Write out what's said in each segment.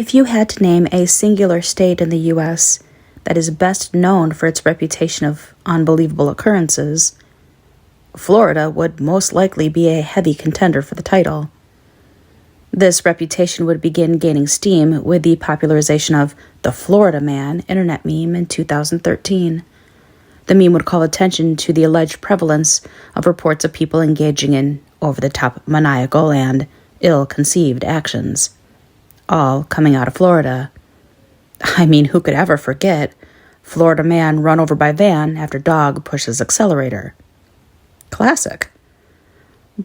If you had to name a singular state in the U.S. that is best known for its reputation of unbelievable occurrences, Florida would most likely be a heavy contender for the title. This reputation would begin gaining steam with the popularization of the Florida Man internet meme in 2013. The meme would call attention to the alleged prevalence of reports of people engaging in over-the-top maniacal and ill-conceived actions, all coming out of Florida. I mean, who could ever forget Florida Man run over by van after dog pushes accelerator? Classic.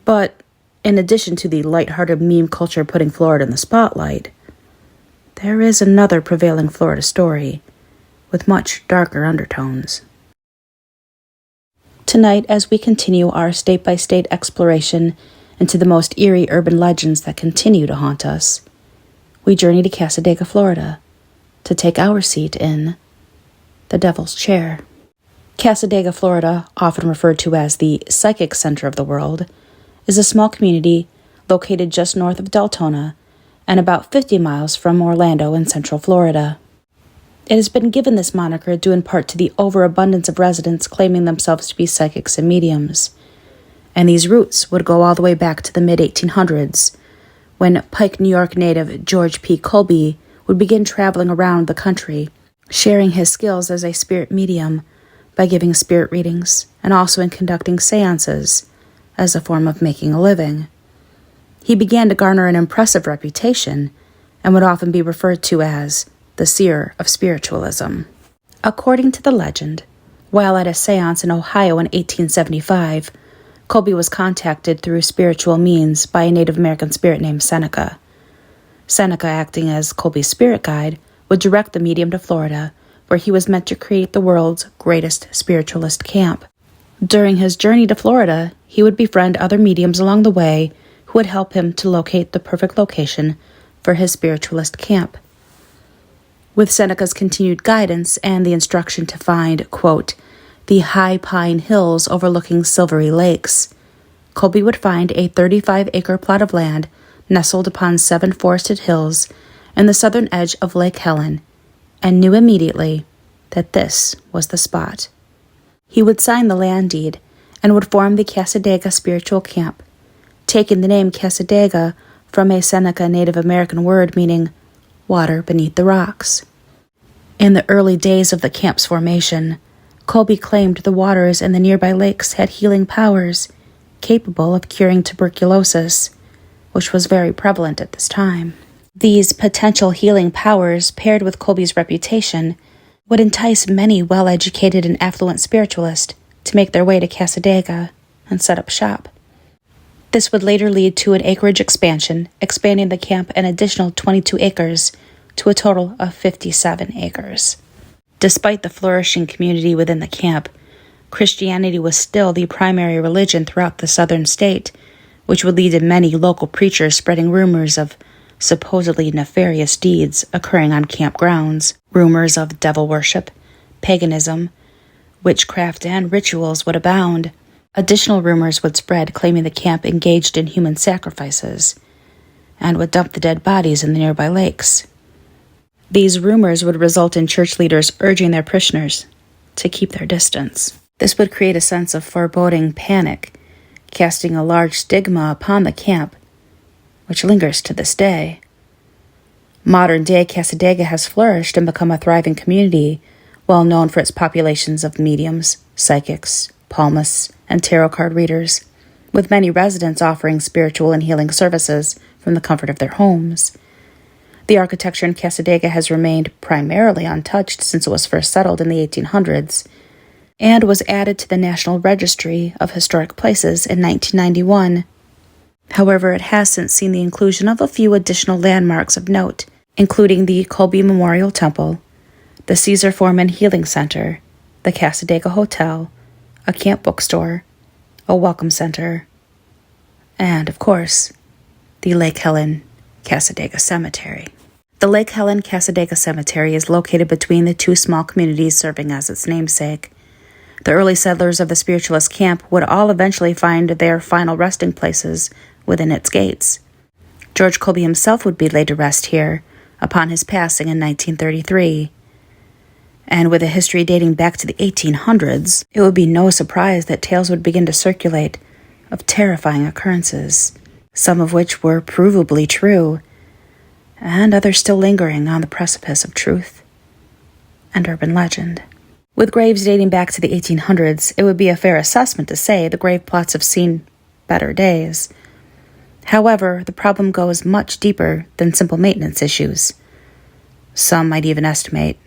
But in addition to the lighthearted meme culture putting Florida in the spotlight, there is another prevailing Florida story with much darker undertones. Tonight, as we continue our state-by-state exploration into the most eerie urban legends that continue to haunt us, we journey to Cassadaga, Florida, to take our seat in the Devil's Chair. Cassadaga, Florida, often referred to as the psychic center of the world, is a small community located just north of Deltona and about 50 miles from Orlando in central Florida. It has been given this moniker due in part to the overabundance of residents claiming themselves to be psychics and mediums, and these roots would go all the way back to the mid-1800s, when Pike, New York native George P. Colby would begin traveling around the country, sharing his skills as a spirit medium by giving spirit readings and also in conducting seances as a form of making a living. He began to garner an impressive reputation and would often be referred to as the seer of spiritualism. According to the legend, while at a seance in Ohio in 1875, Colby was contacted through spiritual means by a Native American spirit named Seneca. Seneca, acting as Colby's spirit guide, would direct the medium to Florida, where he was meant to create the world's greatest spiritualist camp. During his journey to Florida, he would befriend other mediums along the way who would help him to locate the perfect location for his spiritualist camp. With Seneca's continued guidance and the instruction to find, quote, the high pine hills overlooking silvery lakes, Colby would find a 35-acre plot of land nestled upon 7 forested hills in the southern edge of Lake Helen, and knew immediately that this was the spot. He would sign the land deed and would form the Cassadaga Spiritual Camp, taking the name Cassadaga from a Seneca Native American word meaning water beneath the rocks. In the early days of the camp's formation, Colby claimed the waters in the nearby lakes had healing powers capable of curing tuberculosis, which was very prevalent at this time. These potential healing powers, paired with Colby's reputation, would entice many well-educated and affluent spiritualists to make their way to Cassadaga and set up shop. This would later lead to an acreage expansion, expanding the camp an additional 22 acres to a total of 57 acres. Despite the flourishing community within the camp, Christianity was still the primary religion throughout the southern state, which would lead to many local preachers spreading rumors of supposedly nefarious deeds occurring on camp grounds, rumors of devil worship, paganism, witchcraft, and rituals would abound. Additional rumors would spread claiming the camp engaged in human sacrifices and would dump the dead bodies in the nearby lakes. These rumors would result in church leaders urging their parishioners to keep their distance. This would create a sense of foreboding panic, casting a large stigma upon the camp, which lingers to this day. Modern-day Cassadaga has flourished and become a thriving community, well known for its populations of mediums, psychics, palmists, and tarot card readers, with many residents offering spiritual and healing services from the comfort of their homes. The architecture in Cassadaga has remained primarily untouched since it was first settled in the 1800s, and was added to the National Registry of Historic Places in 1991. However, it has since seen the inclusion of a few additional landmarks of note, including the Colby Memorial Temple, the Caesar Foreman Healing Center, the Cassadaga Hotel, a camp bookstore, a welcome center, and, of course, the Lake Helen Cassadaga Cemetery. The Lake Helen Cassadaga Cemetery is located between the two small communities serving as its namesake. The early settlers of the spiritualist camp would all eventually find their final resting places within its gates. George Colby himself would be laid to rest here, upon his passing in 1933. And with a history dating back to the 1800s, it would be no surprise that tales would begin to circulate of terrifying occurrences, some of which were provably true, and others still lingering on the precipice of truth and urban legend. With graves dating back to the 1800s, it would be a fair assessment to say the grave plots have seen better days. However, the problem goes much deeper than simple maintenance issues. Some might even estimate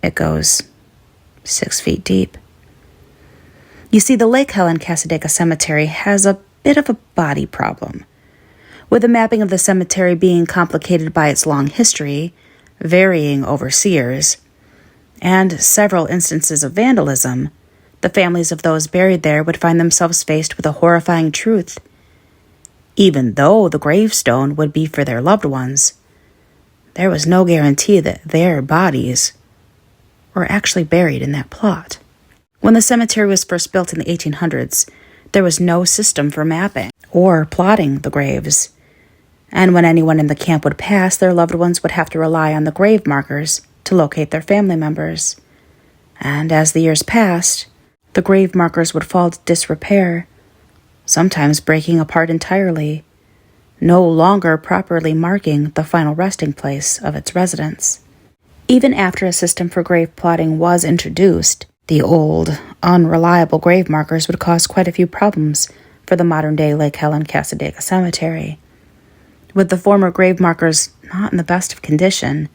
it goes 6 feet deep. You see, the Lake Helen Cassadaga Cemetery has a bit of a body problem, with the mapping of the cemetery being complicated by its long history, varying overseers, and several instances of vandalism. The families of those buried there would find themselves faced with a horrifying truth. Even though the gravestone would be for their loved ones, there was no guarantee that their bodies were actually buried in that plot. When the cemetery was first built in the 1800s, there was no system for mapping or plotting the graves. And when anyone in the camp would pass, their loved ones would have to rely on the grave markers to locate their family members. And as the years passed, the grave markers would fall to disrepair, sometimes breaking apart entirely, no longer properly marking the final resting place of its residents. Even after a system for grave plotting was introduced, the old, unreliable grave markers would cause quite a few problems for the modern-day Lake Helen Cassadaga Cemetery. With the former grave markers not in the best of condition,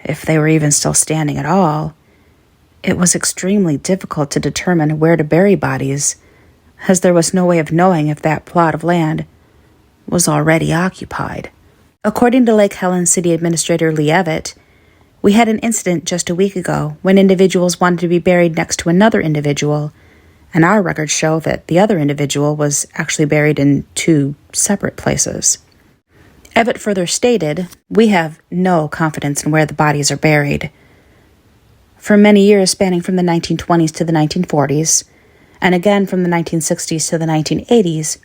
if they were even still standing at all, it was extremely difficult to determine where to bury bodies, as there was no way of knowing if that plot of land was already occupied. According to Lake Helen City Administrator Lee Evett, we had an incident just a week ago when individuals wanted to be buried next to another individual, and our records show that the other individual was actually buried in 2 separate places. Evett further stated, "We have no confidence in where the bodies are buried. For many years spanning from the 1920s to the 1940s, and again from the 1960s to the 1980s,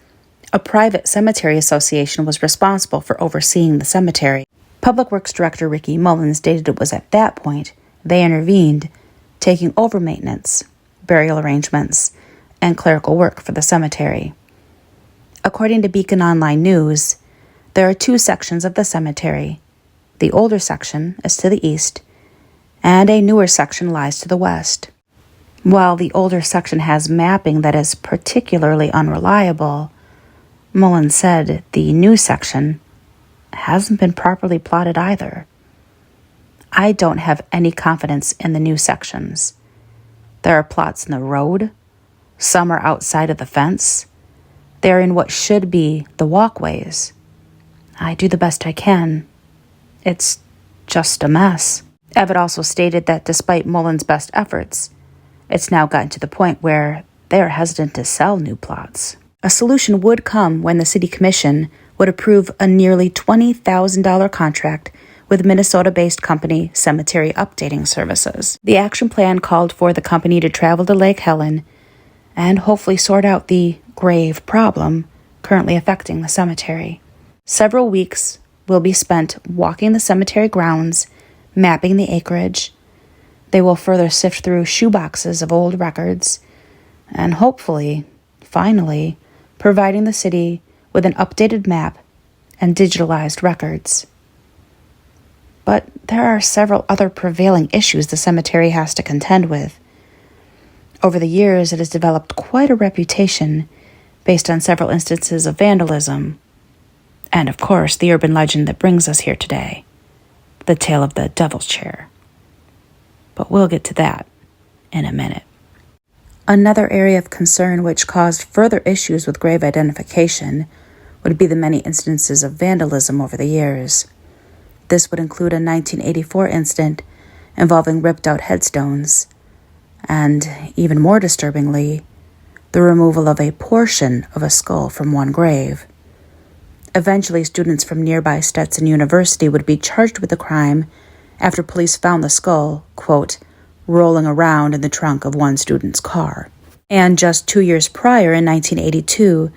a private cemetery association was responsible for overseeing the cemetery. Public Works Director Ricky Mullins stated it was at that point they intervened, taking over maintenance, burial arrangements, and clerical work for the cemetery." According to Beacon Online News, there are 2 sections of the cemetery. The older section is to the east, and a newer section lies to the west. While the older section has mapping that is particularly unreliable, Mullins said the new section hasn't been properly plotted either. I don't have any confidence in the new sections. There are plots in the road. Some are outside of the fence. They're in what should be the walkways. I do the best I can. It's just a mess. Evett also stated that despite Mullins' best efforts, it's now gotten to the point where they're hesitant to sell new plots. A solution would come when the City Commission would approve a nearly $20,000 contract with Minnesota-based company Cemetery Updating Services. The action plan called for the company to travel to Lake Helen and hopefully sort out the grave problem currently affecting the cemetery. Several weeks will be spent walking the cemetery grounds, mapping the acreage. They will further sift through shoeboxes of old records and hopefully, finally, providing the city with an updated map and digitalized records. But there are several other prevailing issues the cemetery has to contend with. Over the years, it has developed quite a reputation based on several instances of vandalism, and of course, the urban legend that brings us here today, the tale of the Devil's Chair. But we'll get to that in a minute. Another area of concern which caused further issues with grave identification would be the many instances of vandalism over the years. This would include a 1984 incident involving ripped-out headstones, and, even more disturbingly, the removal of a portion of a skull from one grave. Eventually, students from nearby Stetson University would be charged with the crime after police found the skull, quote, rolling around in the trunk of one student's car. And just 2 years prior, in 1982,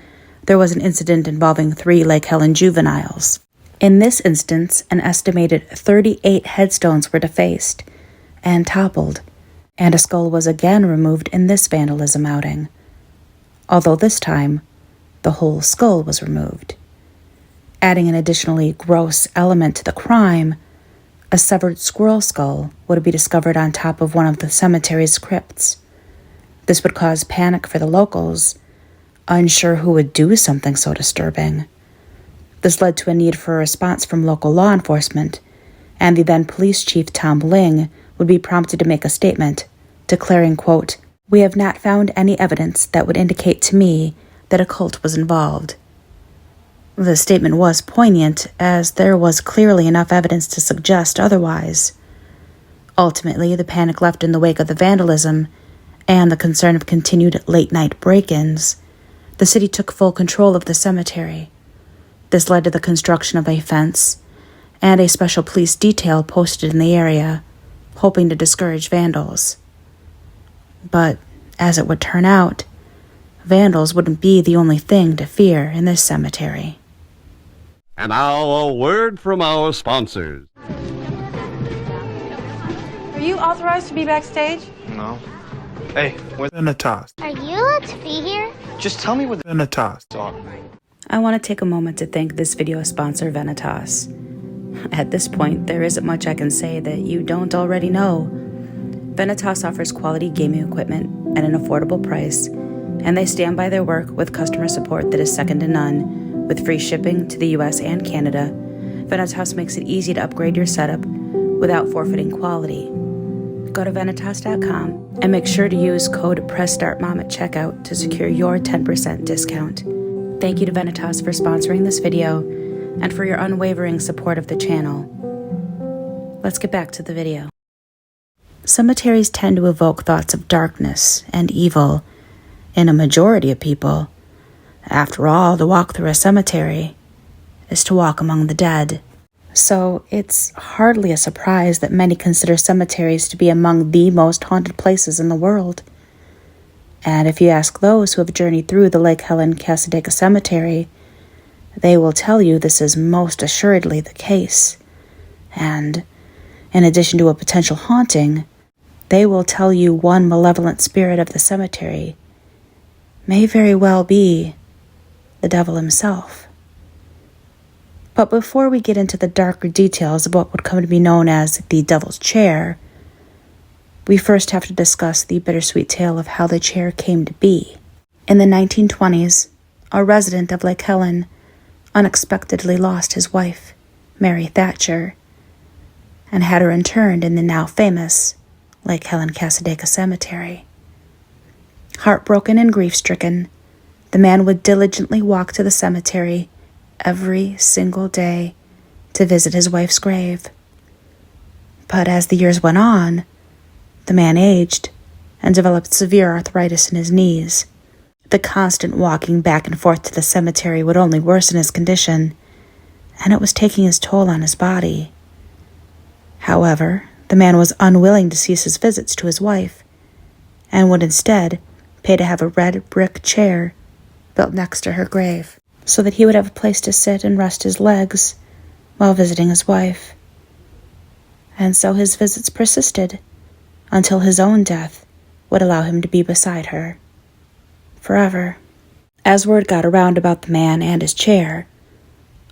there was an incident involving 3 Lake Helen juveniles. In this instance, an estimated 38 headstones were defaced and toppled, and a skull was again removed in this vandalism outing, although this time, the whole skull was removed. Adding an additionally gross element to the crime, a severed squirrel skull would be discovered on top of one of the cemetery's crypts. This would cause panic for the locals, unsure who would do something so disturbing. This led to a need for a response from local law enforcement, and the then police chief Tom Ling would be prompted to make a statement, declaring, quote, "We have not found any evidence that would indicate to me that a cult was involved." The statement was poignant, as there was clearly enough evidence to suggest otherwise. Ultimately, the panic left in the wake of the vandalism and the concern of continued late-night break-ins, the city took full control of the cemetery. This led to the construction of a fence and a special police detail posted in the area, hoping to discourage vandals. But, as it would turn out, vandals wouldn't be the only thing to fear in this cemetery. And now a word from our sponsors. Are you authorized to be backstage? No. Hey, where's VENATOS? Are you allowed to be here? Just tell me what the VENATOS. are. I want to take a moment to thank this video sponsor, VENATOS. At this point, there isn't much I can say that you don't already know. VENATOS offers quality gaming equipment at an affordable price, and they stand by their work with customer support that is second to none. With free shipping to the US and Canada, VENATOS makes it easy to upgrade your setup without forfeiting quality. Go to venatos.com and make sure to use code PRESSSTARTMOM at checkout to secure your 10% discount. Thank you to VENATOS for sponsoring this video and for your unwavering support of the channel. Let's get back to the video. Cemeteries tend to evoke thoughts of darkness and evil in a majority of people. After all, to walk through a cemetery is to walk among the dead. So it's hardly a surprise that many consider cemeteries to be among the most haunted places in the world. And if you ask those who have journeyed through the Lake Helen Cassadaga Cemetery, they will tell you this is most assuredly the case. And in addition to a potential haunting, they will tell you one malevolent spirit of the cemetery may very well be the devil himself. But before we get into the darker details of what would come to be known as the Devil's Chair, we first have to discuss the bittersweet tale of how the chair came to be. In the 1920s, a resident of Lake Helen unexpectedly lost his wife, Mary Thatcher, and had her interred in the now famous Lake Helen Cassadaga Cemetery. Heartbroken and grief-stricken, the man would diligently walk to the cemetery every single day to visit his wife's grave. But as the years went on, the man aged and developed severe arthritis in his knees. The constant walking back and forth to the cemetery would only worsen his condition, and it was taking its toll on his body. However, the man was unwilling to cease his visits to his wife, and would instead pay to have a red brick chair built next to her grave, so that he would have a place to sit and rest his legs while visiting his wife. And so his visits persisted until his own death would allow him to be beside her forever. As word got around about the man and his chair,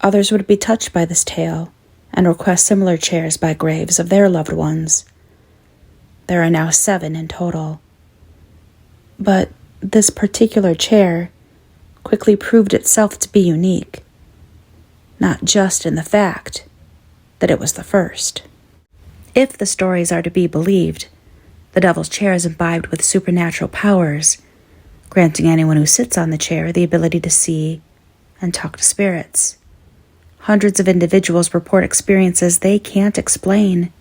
others would be touched by this tale and request similar chairs by graves of their loved ones. There are now 7 in total. But this particular chair quickly proved itself to be unique, not just in the fact that it was the first. If the stories are to be believed, the Devil's Chair is imbibed with supernatural powers, granting anyone who sits on the chair the ability to see and talk to spirits. Hundreds of individuals report experiences they can't explain,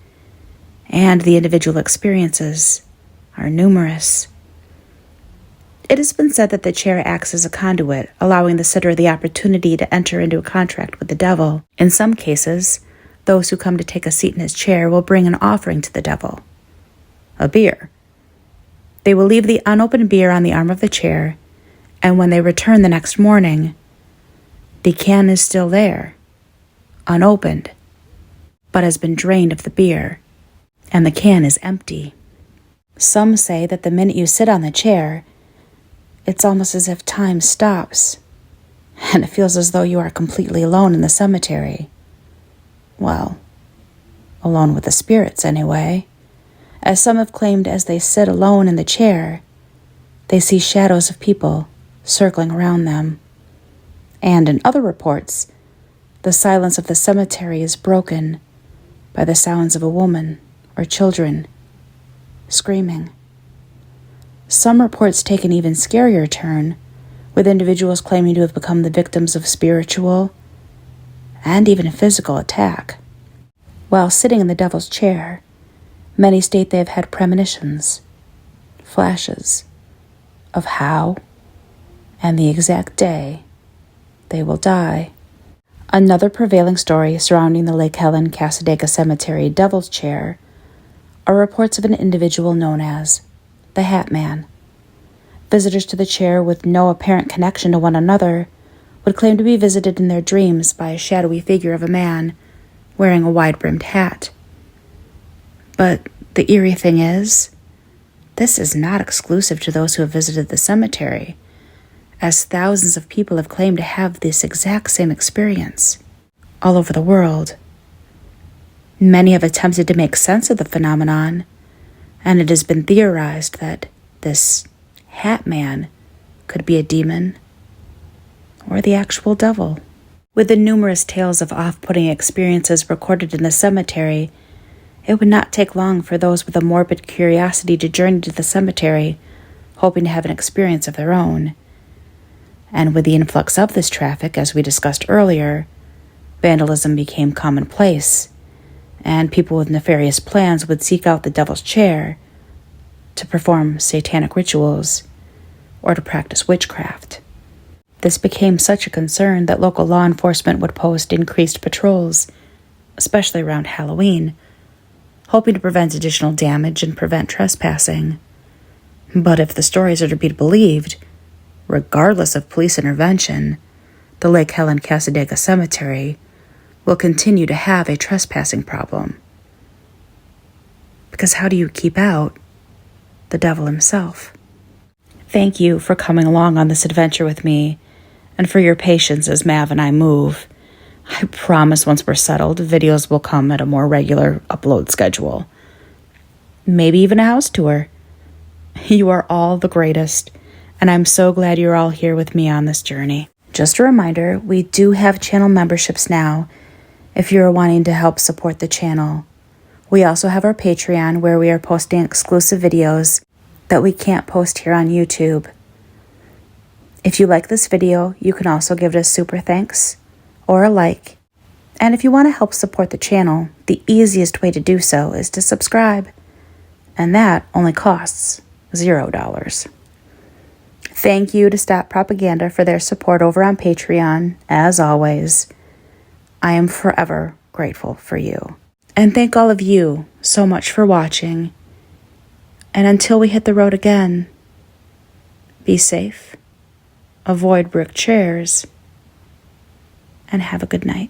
and the individual experiences are numerous. It has been said that the chair acts as a conduit, allowing the sitter the opportunity to enter into a contract with the devil. In some cases, those who come to take a seat in his chair will bring an offering to the devil, a beer. They will leave the unopened beer on the arm of the chair, and when they return the next morning, the can is still there, unopened, but has been drained of the beer, and the can is empty. Some say that the minute you sit on the chair, it's almost as if time stops, and it feels as though you are completely alone in the cemetery. Well, alone with the spirits anyway, as some have claimed as they sit alone in the chair, they see shadows of people circling around them. And in other reports, the silence of the cemetery is broken by the sounds of a woman or children screaming. Some reports take an even scarier turn, with individuals claiming to have become the victims of spiritual and even physical attack. While sitting in the devil's chair, many state they have had premonitions, flashes, of how and the exact day they will die. Another prevailing story surrounding the Lake Helen Cassadaga Cemetery Devil's Chair are reports of an individual known as the Hat Man. Visitors to the chair with no apparent connection to one another would claim to be visited in their dreams by a shadowy figure of a man wearing a wide-brimmed hat. But the eerie thing is, this is not exclusive to those who have visited the cemetery, as thousands of people have claimed to have this exact same experience all over the world. Many have attempted to make sense of the phenomenon, and it has been theorized that this Hat Man could be a demon or the actual devil. With the numerous tales of off-putting experiences recorded in the cemetery, it would not take long for those with a morbid curiosity to journey to the cemetery, hoping to have an experience of their own. And with the influx of this traffic, as we discussed earlier, vandalism became commonplace, and people with nefarious plans would seek out the devil's chair to perform satanic rituals or to practice witchcraft. This became such a concern that local law enforcement would post increased patrols, especially around Halloween, hoping to prevent additional damage and prevent trespassing. But if the stories are to be believed, regardless of police intervention, the Lake Helen Cassadaga Cemetery will continue to have a trespassing problem. Because how do you keep out the devil himself? Thank you for coming along on this adventure with me, and for your patience as Mav and I move. I promise once we're settled, videos will come at a more regular upload schedule. Maybe even a house tour. You are all the greatest, and I'm so glad you're all here with me on this journey. Just a reminder, we do have channel memberships now if you're wanting to help support the channel. We also have our Patreon, where we are posting exclusive videos that we can't post here on YouTube. If you like this video, you can also give it a super thanks or a like. And if you want to help support the channel, the easiest way to do so is to subscribe. And that only costs $0. Thank you to Stop Propaganda for their support over on Patreon, as always. I am forever grateful for you. And thank all of you so much for watching. And until we hit the road again, be safe, avoid brick chairs, and have a good night.